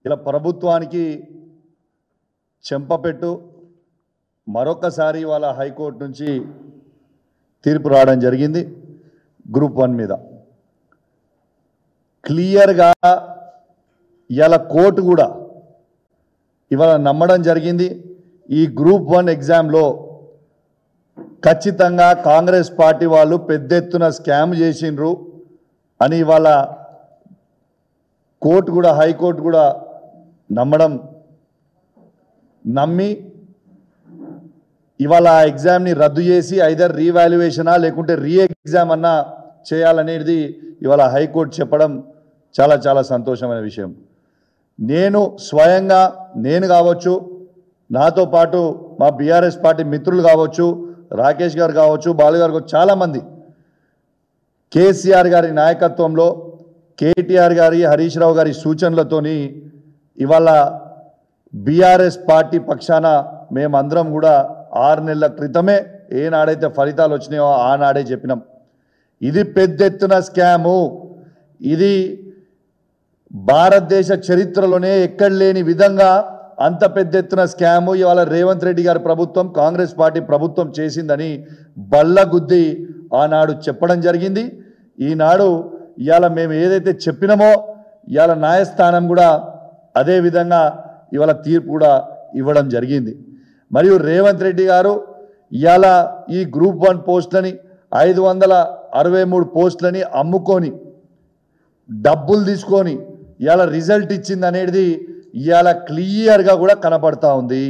ఇలా ప్రభుత్వానికి చెంపపెట్టు మరొకసారి వాళ్ళ హైకోర్టు నుంచి తీర్పు రావడం జరిగింది గ్రూప్ 1 మీద క్లియర్గా ఇలా కోర్టు కూడా ఇవాళ నమ్మడం జరిగింది ఈ గ్రూప్ 1 ఎగ్జామ్లో ఖచ్చితంగా కాంగ్రెస్ పార్టీ వాళ్ళు పెద్ద ఎత్తున స్కామ్ చేసిండ్రు అని ఇవాళ కోర్టు కూడా హైకోర్టు కూడా నమ్మి ఇవాళ ఆ ఎగ్జామ్ని రద్దు చేసి ఐదర్ రీవాల్యుయేషనా లేకుంటే రీ ఎగ్జామ్ అన్నా చేయాలనేది ఇవాళ హైకోర్టు చెప్పడం చాలా చాలా సంతోషమైన విషయం. నేను స్వయంగా నేను కావచ్చు, నాతో పాటు మా బీఆర్ఎస్ పార్టీ మిత్రులు కావచ్చు, రాకేష్ గారు కావచ్చు, బాలు గారు కావచ్చు, చాలామంది కేసీఆర్ గారి నాయకత్వంలో కేటీఆర్ గారి హరీష్ రావు గారి సూచనలతోని ఇవాళ బీఆర్ఎస్ పార్టీ పక్షాన మేమందరం కూడా 6 నెలల క్రితమే ఏనాడైతే ఫలితాలు వచ్చినాయో ఆనాడే చెప్పినాం ఇది పెద్ద ఎత్తున స్కాము, ఇది భారతదేశ చరిత్రలోనే ఎక్కడ లేని విధంగా అంత పెద్ద ఎత్తున స్కాము ఇవాళ రేవంత్ రెడ్డి గారి ప్రభుత్వం కాంగ్రెస్ పార్టీ ప్రభుత్వం చేసిందని బల్లగుద్ది ఆనాడు చెప్పడం జరిగింది. ఈనాడు ఇవాళ మేము ఏదైతే చెప్పినామో ఇవాళ న్యాయస్థానం కూడా అదే విధంగా ఇవాళ తీర్పు కూడా ఇవ్వడం జరిగింది. మరియు రేవంత్ రెడ్డి గారు ఇవాళ ఈ గ్రూప్ 1 పోస్టులని 563 పోస్టులని అమ్ముకొని డబ్బులు తీసుకొని ఇవాళ రిజల్ట్ ఇచ్చింది అనేది ఇవాళ క్లియర్గా కూడా కనపడతా ఉంది.